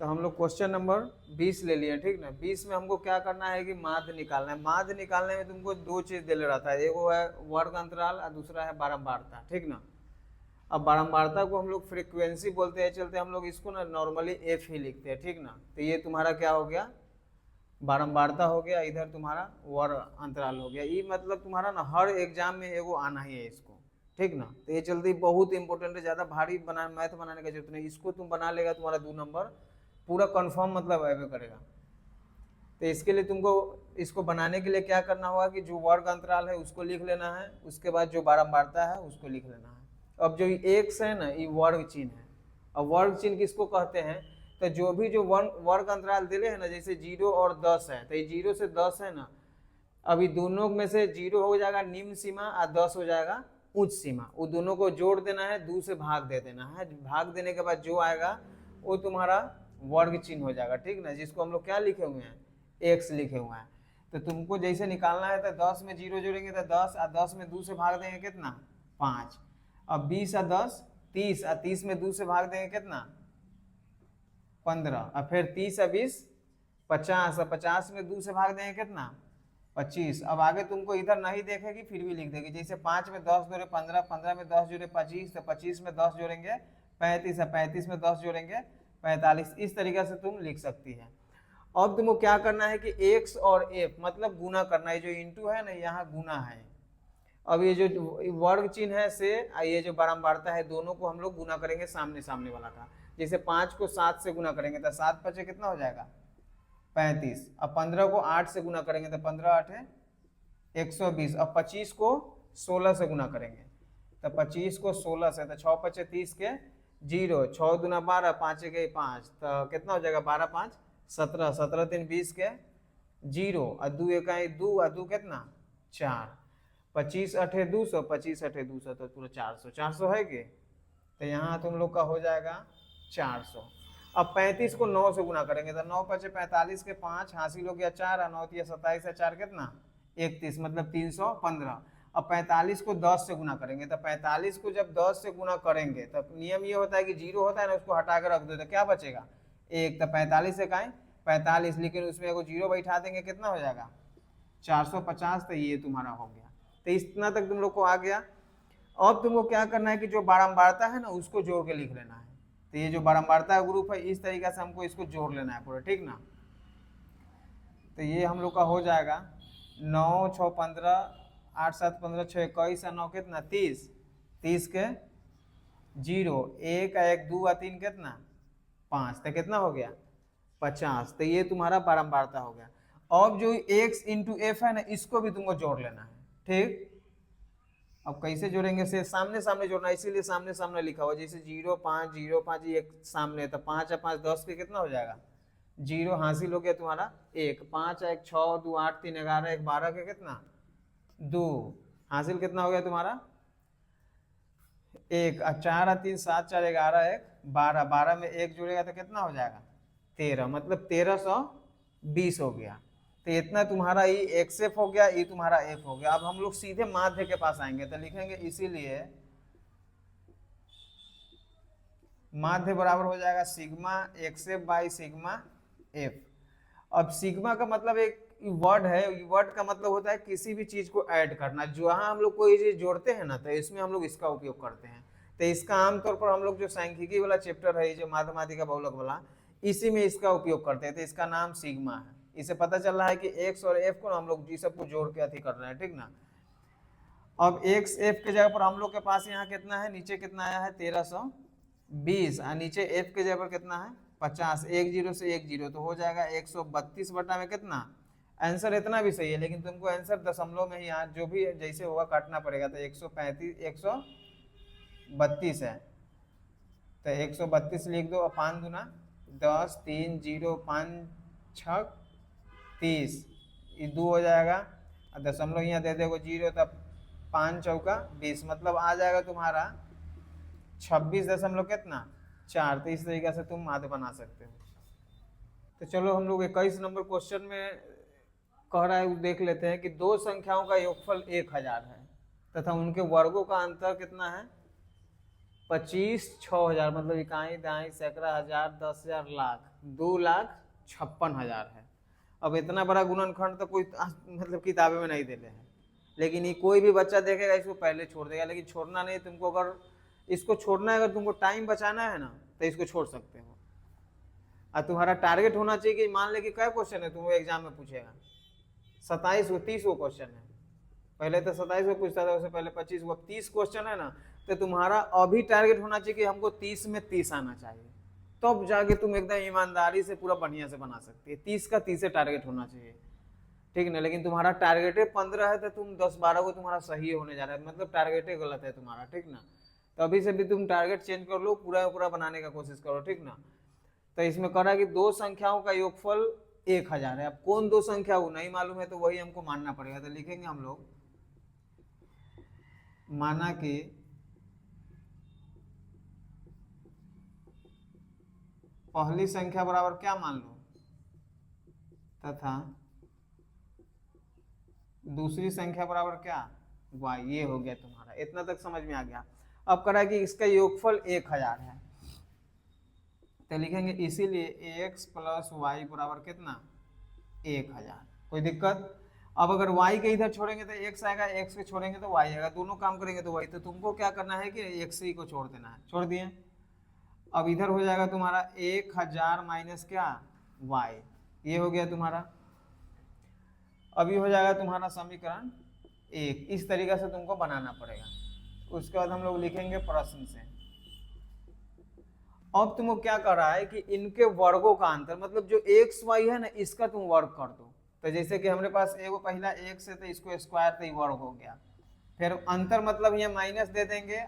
तो हम लोग क्वेश्चन नंबर 20 ले लिए, ठीक ना। 20 में हमको क्या करना है कि माध्य निकालना है। माध्य निकालने में तुमको दो चीज दे रहता है, एक वो है वर्ग अंतराल और दूसरा है बारंबारता, ठीक ना। अब बारंबारता को हम लोग फ्रीक्वेंसी बोलते हैं, चलते हम लोग इसको ना नॉर्मली एफ ही लिखते हैं, ठीक ना। तो ये तुम्हारा क्या हो गया, बारंबारता हो गया, इधर तुम्हारा वर्ग अंतराल हो गया। ये मतलब तुम्हारा ना हर एग्जाम में एगो आना ही है इसको, ठीक ना। तो ये जल्दी बहुत इंपॉर्टेंट है, ज़्यादा भारी बना मैथ बनाने का जरूरत नहीं, इसको तुम बना लेगा तुम्हारा 2 नंबर पूरा कंफर्म मतलब अवे करेगा। तो इसके लिए तुमको इसको बनाने के लिए क्या करना होगा कि जो वर्ग अंतराल है उसको लिख लेना है, उसके बाद जो बारंबारता है उसको लिख लेना है। अब जो एक्स है ना ये वर्ग चिन्ह है। अब वर्ग चिन्ह किसको कहते हैं, तो जो भी जो वर्ग अंतराल दिले है ना, जैसे 0 और 10 है, तो ये 0 से 10 है ना, अभी दोनों में से 0 हो जाएगा निम्न सीमा और 10 हो जाएगा उच्च सीमा। वो दोनों को जोड़ देना है, 2 से भाग दे देना है। भाग देने के बाद जो आएगा वो तुम्हारा वर्ग चिन्ह हो जाएगा, ठीक ना, जिसको हम लोग क्या लिखे हुए हैं, एक्स लिखे हुए हैं। तो तुमको जैसे निकालना है तो 10 में 0 जोड़ेंगे तो 10, और 10 में 2 से भाग देंगे कितना, 5। अब 20 और 10 30, और 30 में 2 से भाग देंगे कितना, 15, और फिर 30 और 20 50, और 50 में 2 से भाग देंगे कितना, 25। अब आगे तुमको इधर नहीं देखेगी फिर भी लिख देगी, जैसे 5 में 10 जोड़े 15, 15 में 10 जोड़े 25, तो 25 में 10 जोड़ेंगे 35, और 35 में 10 जोड़ेंगे 45। इस तरीके से तुम लिख सकती है। अब तुमको क्या करना है कि x और f मतलब गुना करना है, जो इंटू है ना यहाँ गुना है। अब ये जो वर्ग चिन्ह है से ये जो बारंबारता है दोनों को हम लोग गुना करेंगे सामने सामने वाला का। जैसे 5 को 7 से गुना करेंगे तो 7 पचे कितना हो जाएगा, 35। अब 15 को 8 से गुना करेंगे तो 15 8 120। अब 25 को 16 से गुना करेंगे तो 25 को 16 से, तो 6 पचे 30 के 0, 6 दूना 12, 5 के 5, तो कितना हो जाएगा 12 5 17, 17 3 20 के 0, और 2 1 2, और 2 कितना 4, 25 8 200, 25 8 200, तो पूरा 400। 400 है कि, तो यहाँ तुम लोग का हो जाएगा 400। अब 35 को 9 से गुना करेंगे तो 9 पचे 45 के 5 हासिल हो गया 4, और 9 तिया 27 है 4 कितना 31, मतलब 315। अब 45 को 10 से गुना करेंगे तो 45 को जब 10 से गुना करेंगे तब नियम ये होता है कि 0 होता है ना, उसको हटा कर रख दो तो क्या बचेगा 1, तो 45 से काएं 45, लेकिन उसमें एगो 0 बैठा देंगे कितना हो जाएगा 450। तो ये तुम्हारा हो गया। तो इतना तक तुम लोग को आ गया। अब तुमको क्या करना है कि जो बारंबारता है ना उसको जोड़ के लिख लेना है। तो ये जो बारंबारता ग्रुप है इस तरीके से हमको इसको जोड़ लेना है पूरा, ठीक ना। तो ये हम लोग का हो जाएगा 9 6 15, 8 7 15 6 21, 9 कितना 30, 30 के 0 1 1 2 और 3 कितना 5, तो कितना हो गया 50। तो ये तुम्हारा बारंबारता हो गया। अब जो x इंटू एफ है ना इसको भी तुमको जोड़ लेना है, ठीक। अब कैसे जोड़ेंगे से सामने सामने जोड़ना, इसीलिए सामने सामने लिखा हुआ, जैसे 0 5 0 5 एक सामने, तो 5 और 5 10 के कितना हो जाएगा 0 हासिल हो गया तुम्हारा 1, 5 1 6 2 8 3 11 1 12 के कितना 2 हासिल कितना हो गया तुम्हारा 1, 4 और 3 7 4 11 1 12, 12 में 1 जुड़ेगा तो कितना हो जाएगा 13, मतलब 1320 हो गया। तो इतना तुम्हारा ये एक्स एफ हो गया, ये तुम्हारा एफ हो गया। अब हम लोग सीधे माध्य के पास आएंगे तो लिखेंगे इसीलिए माध्य बराबर हो जाएगा sigma x F by sigma F. अब सिग्मा का मतलब एक वर्ड है, वर्ड का मतलब होता है किसी भी चीज को ऐड करना। जहां हम लोग कोई चीज जोड़ते हैं ना तो इसमें हम लोग इसका उपयोग करते हैं। तो इसका आमतौर पर हम लोग जो सांख्यिकी वाला चैप्टर है, जो माध्यमातिका बहुलक वाला, इसी में इसका उपयोग करते हैं। तो इसका नाम सिग्मा है। इसे पता चल रहा है कि एक्स और एफ को हम लोग जी सबको जोड़ के अथी कर रहे हैं, ठीक ना। अब एक्स एफ के जगह पर हम लोग के पास यहाँ कितना है, नीचे कितना आया है 1320, और नीचे एफ के जगह पर कितना है 50, 1 0 से 1 0, तो हो जाएगा 132 बटा में कितना। आंसर इतना भी सही है, लेकिन तुमको आंसर दशमलव में ही यहाँ जो भी जैसे होगा काटना पड़ेगा। तो 135 132 है, तो 132 लिख दो। 5 दूना 10, 3 0 5 6 30, ये 2 हो जाएगा, और दशमलव यहाँ दे देगा 0, तब 5 चौका 20, मतलब आ जाएगा तुम्हारा 26 कितना 4। तो इस तरीके से तुम माध्य बना सकते हो। तो चलो हम लोग 21 नंबर क्वेश्चन में कह रहा है देख लेते हैं कि दो संख्याओं का योगफल 1000 है तथा उनके वर्गों का अंतर कितना है 25 6,000 मतलब इकाई दाई सैकड़ा हजार 10,000 लाख 2,56,000 है। अब इतना बड़ा गुणनखंड तो कोई मतलब किताबें में नहीं देते हैं, लेकिन ये कोई भी बच्चा देखेगा इसको पहले छोड़ देगा, लेकिन छोड़ना नहीं तुमको। अगर इसको छोड़ना है, अगर तुमको टाइम बचाना है ना तो इसको छोड़ सकते हो। और तुम्हारा टारगेट होना चाहिए कि मान ले कि क्या क्वेश्चन है तुमको एग्जाम में पूछेगा, 27 को 30 को क्वेश्चन है। पहले तो 27 को पूछता था, उससे पहले 25 को, अब 30 क्वेश्चन है ना, तो तुम्हारा अभी टारगेट होना चाहिए कि हमको 30 में 30 आना चाहिए, तब तो जाके तुम एकदम ईमानदारी से पूरा बढ़िया से बना सकती है। 30 का 30 टारगेट होना चाहिए, ठीक ना। लेकिन तुम्हारा टारगेट 15 है तो तुम 10-12 को तुम्हारा सही होने जा रहा है, मतलब टारगेट गलत है तुम्हारा, ठीक ना। तो अभी से भी तुम टारगेट चेंज कर लो, पूरा पूरा बनाने का कोशिश करो, ठीक ना। तो इसमें करा कि दो संख्याओं का योगफल 1,000 है। अब कौन दो संख्या वो नहीं मालूम है, तो वही हमको मानना पड़ेगा। तो लिखेंगे हम लोग, माना कि पहली संख्या बराबर क्या मान लो, तथा दूसरी संख्या बराबर क्या, y। ये हो गया तुम्हारा, इतना तक समझ में आ गया। अब करा कि इसका योगफल 1,000 है, तो लिखेंगे इसीलिए x प्लस वाई बराबर कितना, 1,000। कोई दिक्कत। अब अगर y के इधर छोड़ेंगे तो x आएगा, x के छोड़ेंगे तो y आएगा, दोनों काम करेंगे तो y। तो तुमको क्या करना है कि x ही को छोड़ देना है, छोड़ दिए। अब इधर हो जाएगा तुम्हारा 1,000 माइनस क्या, y। ये हो गया तुम्हारा। अभी हो जाएगा तुम्हारा समीकरण 1। इस तरीके से तुमको बनाना पड़ेगा। उसके बाद हम लोग लिखेंगे प्रश्न से। अब तुमको क्या कर रहा है कि इनके वर्गों का अंतर, मतलब जो एक्स वाई है ना, इसका तुम वर्ग कर दो। तो जैसे कि हमारे पास एगो पहला x है, तो इसको स्क्वायर, तो ये वर्ग हो गया। फिर अंतर मतलब यहाँ माइनस दे देंगे,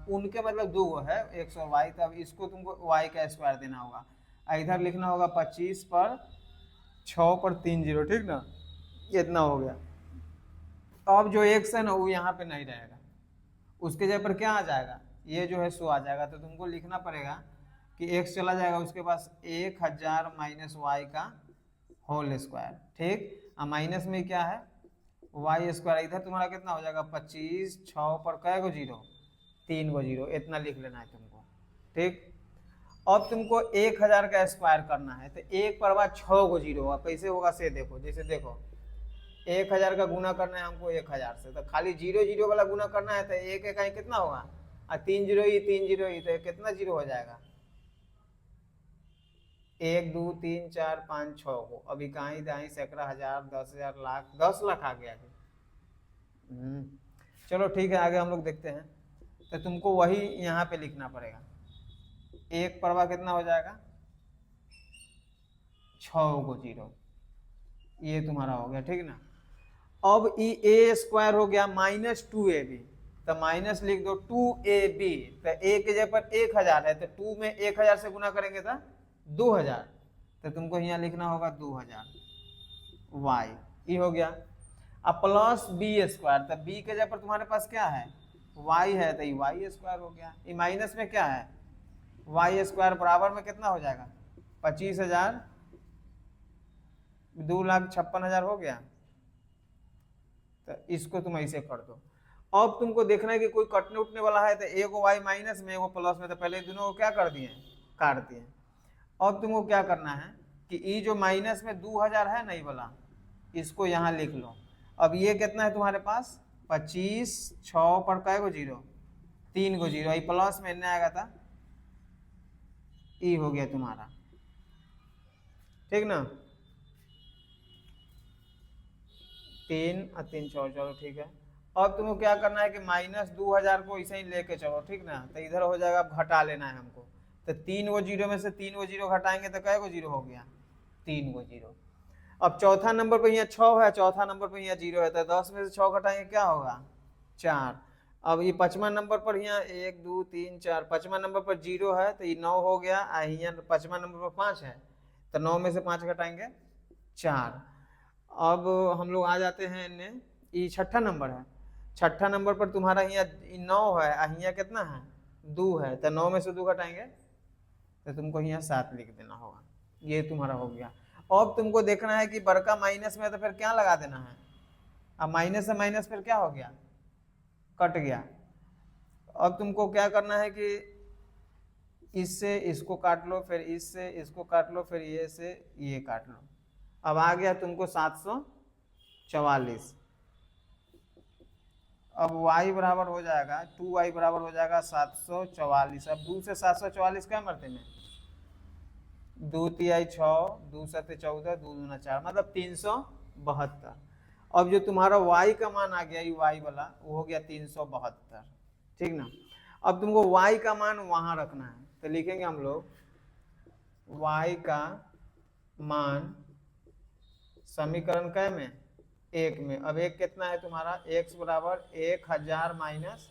उनके मतलब दो है x और y, तब इसको तुमको y का स्क्वायर देना होगा। इधर लिखना होगा 25 पर 6 पर 3 0, ठीक ना। इतना हो गया। अब जो x है ना वो यहाँ पे नहीं रहेगा, उसके जगह पर क्या आ जाएगा, ये जो है सो आ जाएगा। तो तुमको लिखना पड़ेगा कि x चला जाएगा उसके पास 1,000 माइनस वाई का होल स्क्वायर, ठीक। और माइनस में क्या है, वाई स्क्वायर। इधर तुम्हारा कितना हो जाएगा, 25 6 पर कै गो जीरो, 3 गो जीरो, इतना लिख लेना है तुमको, ठीक। अब तुमको 1,000 का स्क्वायर करना है, तो 1 पर बाद 6 गो जीरो होगा। कैसे होगा से देखो, जैसे देखो 1,000 का गुना करना है हमको 1,000 से, तो खाली 0 0 वाला गुना करना है, तो 1 इकाई कितना होगा, और 3 0 ही 3 0 ही, तो कितना जीरो हो जाएगा, 1 2 3 4 5 6 को। अब इकाई दाई सैकड़ा हजार 10,000 लाख 10 लाख आ गया। चलो ठीक है, आगे हम लोग देखते हैं। तो तुमको वही यहाँ पे लिखना पड़ेगा। 1 परवा कितना हो जाएगा, 6 को जीरो, ये तुम्हारा हो गया, ठीक ना। अब ए स्क्वायर हो गया माइनस 2ab, तो माइनस लिख दो 2ab। तो ए के जगह पर 1,000 है, तो 2 में 1,000 से गुना करेंगे तो 2,000, तो तुमको यहाँ लिखना होगा 2,000 y। ये हो गया। अब प्लस बी स्क्वायर, तो बी के जगह पर तुम्हारे पास क्या है, y है, तो ये y स्क्वायर हो गया। ये माइनस में क्या है, y स्क्वायर बराबर में कितना हो जाएगा, 25,000 2,56,000 हो गया। तो इसको तुम ऐसे कर दो। अब तुमको देखना है कि कोई कटने उठने वाला है, तो एगो y माइनस में एगो प्लस में, तो पहले दोनों को क्या कर दिए, काट दिए। अब तुमको क्या करना है कि ये जो माइनस में 2,000 है नहीं वाला, इसको यहाँ लिख लो। अब ये कितना है तुम्हारे पास, 25 6 पर कै गो जीरो, 3 गो जीरो, ये प्लस में नहीं आएगा था, ये हो गया तुम्हारा, ठीक ना। 3 और 3 चलो ठीक है। अब तुमको क्या करना है कि माइनस 2,000 को ऐसे ही लेके चलो, ठीक ना। तो इधर हो जाएगा, घटा लेना है हमको। तो 3 गो जीरो में से 3 गो जीरो घटाएंगे तो कै गो जीरो हो गया, 3 गो जीरो। अब चौथा नंबर पर यहाँ 6 है, चौथा नंबर पर यहाँ 0 है, तो 10 में से 6 घटाएंगे क्या होगा, 4। अब ये 5वां नंबर पर यहाँ 1 2 3 4, 5वां नंबर पर 0 है, तो ये 9 हो गया। यहाँ 5वां नंबर पर 5 है, तो 9 में से 5 घटाएंगे 4। अब हम लोग आ जाते हैं इन्हें, ये 6ठा नंबर है। 6ठा नंबर पर तुम्हारा यहाँ 9 है, यहाँ कितना है, 2 है, तो 9 में से 2 घटाएंगे तो तुमको यहाँ 7 लिख देना होगा। ये तुम्हारा हो गया। अब तुमको देखना है कि बड़का माइनस में, तो फिर क्या लगा देना है। अब माइनस से माइनस फिर क्या हो गया, कट गया। अब तुमको क्या करना है कि इससे इसको काट लो, फिर इससे इसको काट लो, फिर ये से ये काट लो। अब आ गया तुमको 744। अब y बराबर हो जाएगा 2y बराबर हो जाएगा 744। अब 2 से 744 क्या मरते में, 2 तिहाई 6, 2 सत्ते 14, 2 दूना 4, मतलब 372। अब जो तुम्हारा y का मान आ गया, y वाला वो हो गया 372, ठीक ना। अब तुमको y का मान वहां रखना है, तो लिखेंगे हम लोग y का मान समीकरण कै में, 1 में। अब 1 कितना है तुम्हारा, x बराबर 1000 माइनस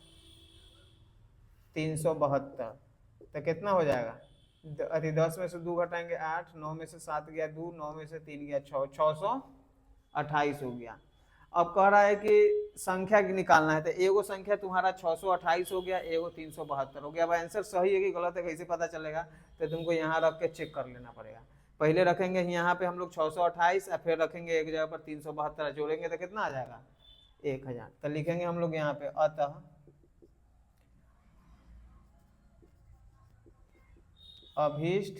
372, तो कितना हो जाएगा, अरे 10 में से 2 घटाएंगे 8, 9 में से 7 गया 2, 9 में से 3 गया 6, 628 हो गया। अब कह रहा है कि संख्या निकालना है, तो एगो संख्या तुम्हारा 628 हो गया, एगो 372 हो गया। अब आंसर सही है कि गलत है कैसे पता चलेगा, तो तुमको यहाँ रख के चेक कर लेना पड़ेगा। पहले रखेंगे यहाँ पे हम लोग 628 और फिर रखेंगे एक जगह पर 372, जोड़ेंगे तो कितना आ जाएगा 1000। तो लिखेंगे हम लोग यहाँ पे अतः अभीष्ट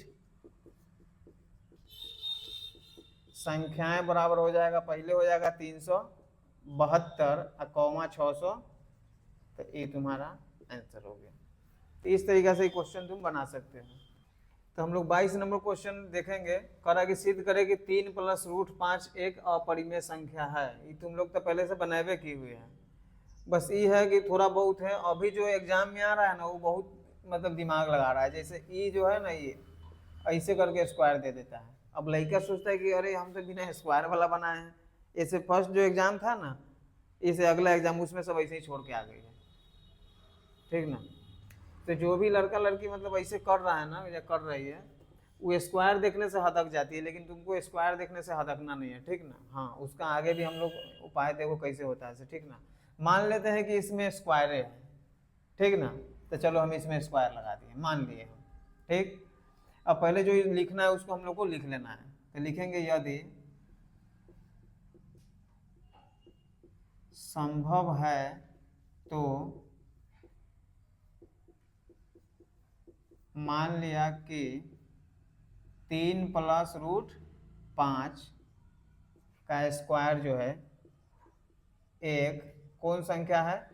संख्याएं बराबर हो जाएगा, पहले हो जाएगा 372 कौमा 600, तो ये तुम्हारा आंसर हो गया। तो इस तरीके से क्वेश्चन तुम बना सकते हो। तो हम लोग 22 नंबर क्वेश्चन देखेंगे। करा कि सिद्ध करे कि 3 + √5 एक अपरिमेय संख्या है। ये तुम लोग तो पहले से बनावे की हुए हैं, बस ये है कि थोड़ा बहुत है। अभी जो एग्जाम में आ रहा है ना, वो बहुत मतलब दिमाग लगा रहा है। जैसे ये जो है ना, ये ऐसे करके स्क्वायर दे देता है। अब लड़का सोचता है कि अरे हम तो बिना स्क्वायर वाला बनाए हैं। ऐसे फर्स्ट जो एग्जाम था ना, इसे अगला एग्जाम उसमें सब ऐसे ही छोड़ के आ गई है, ठीक ना। तो जो भी लड़का लड़की मतलब ऐसे कर रहा है ना या कर रही है, वो स्क्वायर देखने से हदक जाती है, लेकिन तुमको स्क्वायर देखने से हदकना नहीं है, ठीक ना। हाँ, उसका आगे भी हम लोग उपाय देखो कैसे होता है, ठीक ना। मान लेते हैं कि इसमें स्क्वायर है, ठीक ना, तो चलो हम इसमें स्क्वायर लगा दिए, मान लिए हम, ठीक। अब पहले जो लिखना है उसको हम लोग को लिख लेना है। तो लिखेंगे यदि संभव है तो मान लिया कि 3 + √5 का स्क्वायर जो है एक कौन संख्या है,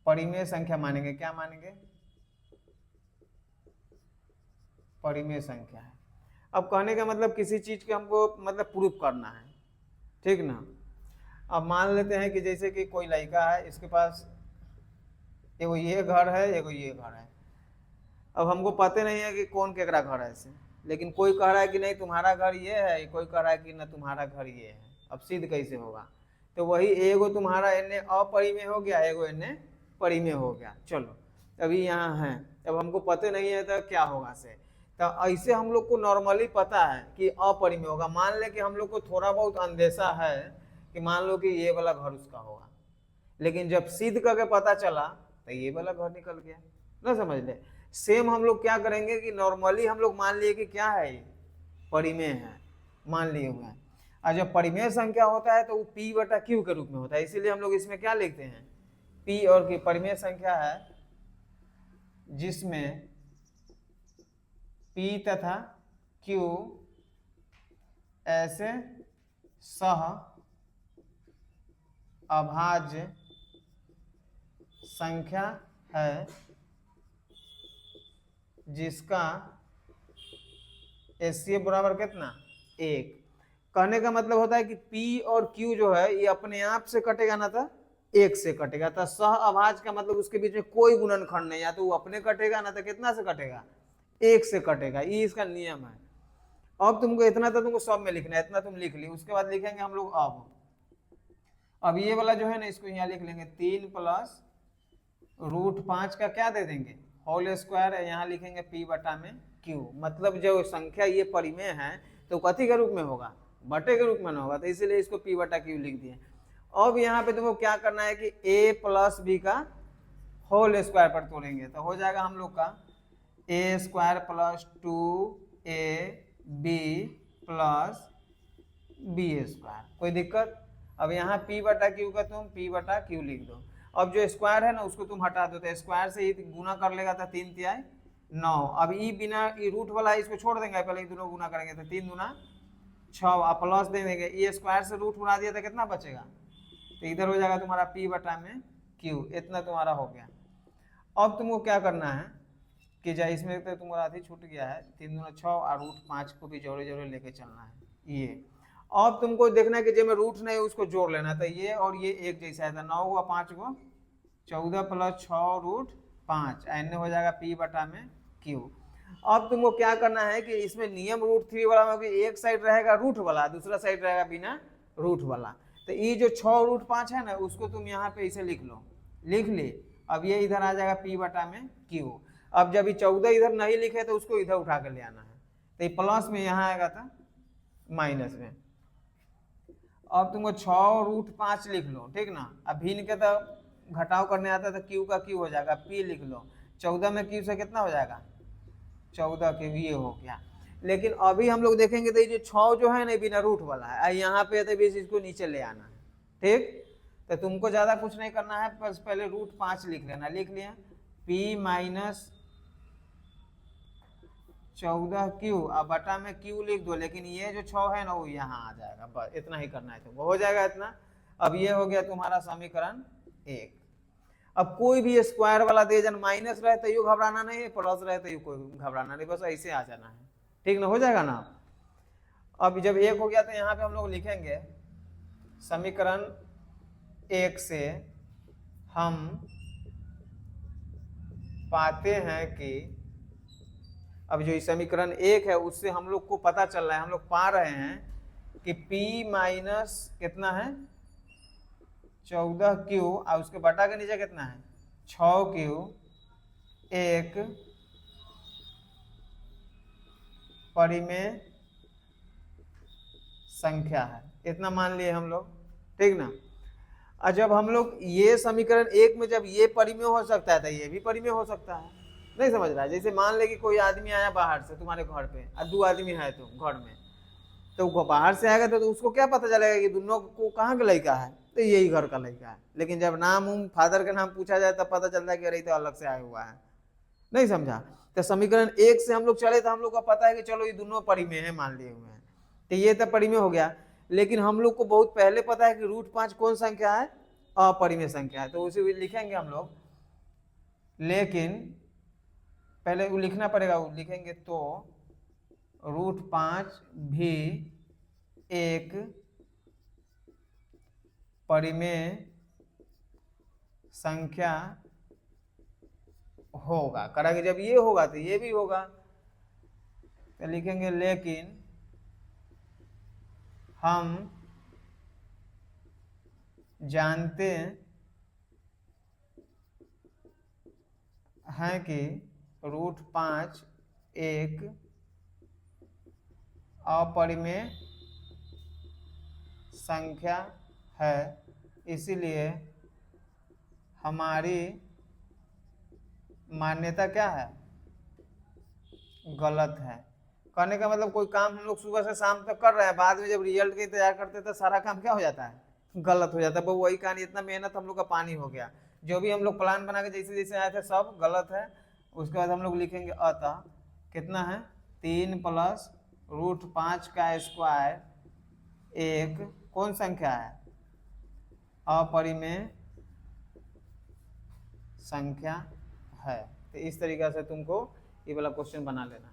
परिमेय संख्या मानेंगे। क्या मानेंगे, परिमेय संख्या है। अब कहने का मतलब किसी चीज के हमको मतलब प्रूफ करना है, ठीक ना। अब मान लेते हैं कि जैसे कि कोई लड़का है, इसके पास एगो ये घर है, एगो ये घर है। अब हमको पता नहीं है कि कौन केकरा घर है ऐसे, लेकिन कोई कह रहा है कि नहीं तुम्हारा घर ये है, कोई कह रहा है कि ना तुम्हारा घर ये है। अब सिद्ध कैसे होगा, तो वही एगो तुम्हारा इन्हें अपरिमेय हो गया, एगो इन्हें परिमेय हो गया। चलो अभी यहाँ है, अब हमको पता नहीं है तो क्या होगा से, तो ऐसे हम लोग को नॉर्मली पता है कि अपरिमेय होगा। मान ले कि हम लोग को थोड़ा बहुत अंदेशा है कि मान लो कि ये वाला घर उसका होगा, लेकिन जब सिद्ध करके पता चला तो ये वाला घर निकल गया ना, समझ ले। सेम हम लोग क्या करेंगे कि नॉर्मली हम लोग मान लिए कि क्या है, परिमेय है, मान लिए हुए हैं। और जब परिमेय संख्या होता है तो वो P/Q के रूप में होता है, इसीलिए हम लोग इसमें क्या लिखते हैं, P और Q परिमेय संख्या है जिसमें P तथा Q ऐसे सह अभाज्य संख्या है जिसका HCF बराबर कितना, 1। कहने का मतलब होता है कि P और Q जो है ये अपने आप से कटेगा ना, तो 1 से कटेगा। तो सह अभाज्य का मतलब उसके बीच में कोई गुणनखंड नहीं, या तो वो अपने कटेगा ना, तो कितना से कटेगा, 1 से कटेगा। ये इसका नियम है। अब तुमको इतना तो तुमको सब में लिखना है, इतना तुम लिख ली। उसके बाद लिखेंगे हम लोग अब ये वाला जो है ना, इसको यहाँ लिख लेंगे 3 + √5 का क्या दे देंगे, होल स्क्वायर। यहाँ लिखेंगे P/Q। मतलब जो संख्या ये परिमेय है तो कथी के रूप में होगा, बटे के रूप में ना होगा, तो इसीलिए इसको P/Q लिख दिए। अब यहाँ पे तुमको क्या करना है कि a + b का होल स्क्वायर पर तोड़ेंगे, तो हो जाएगा हम लोग का a² + 2ab + b²। कोई दिक्कत। अब यहाँ P/Q का तुम P/Q लिख दो। अब जो स्क्वायर है ना उसको तुम हटा दो, तो स्क्वायर से ही गुना कर लेगा तो 3 तिहाई 9। अब ई बिना ई रूट वाला इसको छोड़ देंगे, पहले ये दोनों गुना करेंगे तो 3 दूना 6, अब प्लस दे देंगे, ये स्क्वायर से रूट उड़ा दिया तो कितना बचेगा, तो इधर हो जाएगा तुम्हारा p बटा में q, इतना तुम्हारा हो गया। अब तुमको क्या करना है कि जा इसमें तो तुम्हारा आधी छूट गया है, 3 दूना 6 और रूट 5 को भी जोड़े जोड़े लेके चलना है ये। अब तुमको देखना है कि जो में रूट नहीं उसको जोड़ लेना, तो ये और ये एक जैसा है, तो 9 हुआ 5 को 14 प्लस 6 रूट 5, एन हो जाएगा p बटा में q। अब तुमको क्या करना है कि इसमें नियम रूट 3 वाला में कि एक साइड रहेगा रूट वाला, दूसरा साइड रहेगा बिना रूट वाला, तो ये जो 6 रूट 5 है ना उसको तुम यहाँ पे इसे लिख लो, लिख ले। अब ये इधर आ जाएगा p बटा में q। अब जब ये 14 इधर नहीं लिखे तो उसको इधर उठा कर ले आना है, तो ये प्लस में यहाँ आएगा था माइनस में। अब तुमको 6 रूट 5 लिख लो, ठीक ना। अब भिन्न के तो घटाव करने आता है तो q का q हो जाएगा, p लिख लो, 14 में q से कितना हो जाएगा 14 के, ये हो गया। लेकिन अभी हम लोग देखेंगे तो ये जो 6 जो है ना बिना रूट वाला है, यहाँ पे तो बीस इसको नीचे ले आना है, ठीक। तो तुमको ज्यादा कुछ नहीं करना है, बस पहले रूट 5 लिख लेना, लिख लिया p माइनस 14q, अब बटा में q लिख दो, लेकिन ये जो 6 है ना वो यहाँ आ जाएगा, बस इतना ही करना है तुमको, हो जाएगा इतना। अब ये हो गया तुम्हारा समीकरण 1। अब कोई भी स्क्वायर वाला दे जन माइनस रहे तो यू घबराना नहीं है, प्लस रहे तो यू कोई घबराना नहीं, बस ऐसे आ जाना है, ठीक ना, हो जाएगा ना। अब जब 1 हो गया तो यहाँ पे हम लोग लिखेंगे समीकरण 1 से हम पाते हैं कि, अब जो समीकरण 1 है उससे हम लोग को पता चल रहा है, हम लोग पा रहे हैं कि p माइनस कितना है 14q, और उसके बटा के नीचे कितना है 6q एक परिमेय संख्या है, इतना मान लिए हम लोग, ठीक ना। और जब हम लोग ये समीकरण 1 में जब ये परिमेय हो सकता है तो ये भी परिमेय हो सकता है, नहीं समझ रहा है। जैसे मान ले कि कोई आदमी आया बाहर से तुम्हारे घर पे, और 2 आदमी है तो घर में, तो वो बाहर से आएगा तो उसको क्या पता चलेगा कि दोनों को कहाँ का लड़का है, तो यही घर का लड़का है। लेकिन जब नाम फादर का नाम पूछा जाए तब पता चलता है कि अरे तो अलग से आया हुआ है, नहीं समझा। तो समीकरण 1 से हम लोग चले तो हम लोग को पता है कि चलो ये दोनों परिमेय है मान लिए हुए हैं, तो ये तो परिमेय हो गया। लेकिन हम लोग को बहुत पहले पता है कि रूट 5 कौन संख्या है, अपरिमेय संख्या है, तो उसे लिखेंगे हम लोग। लेकिन पहले वो लिखना पड़ेगा, वो लिखेंगे तो रूट 5 भी एक परिमेय संख्या होगा, करेंगे जब ये होगा तो ये भी होगा, तो लिखेंगे लेकिन हम जानते हैं कि रूट 5 एक अपरिमेय संख्या है, इसीलिए हमारी मान्यता क्या है, गलत है। करने का मतलब कोई काम हम लोग सुबह से शाम तक कर रहे हैं, बाद में जब रिजल्ट का इंतजार करते हैं तो सारा काम क्या हो जाता है, गलत हो जाता है। वो वही कहानी, इतना मेहनत हम लोग का पानी हो गया, जो भी हम लोग प्लान बना के जैसे जैसे आए थे सब गलत है। उसके बाद हम लोग लिखेंगे अतः कितना है 3 प्लस रूट 5 का स्क्वायर एक कौन संख्या है, अपरिमेय संख्या है। तो इस तरीके से तुमको ये वाला क्वेश्चन बना लेना।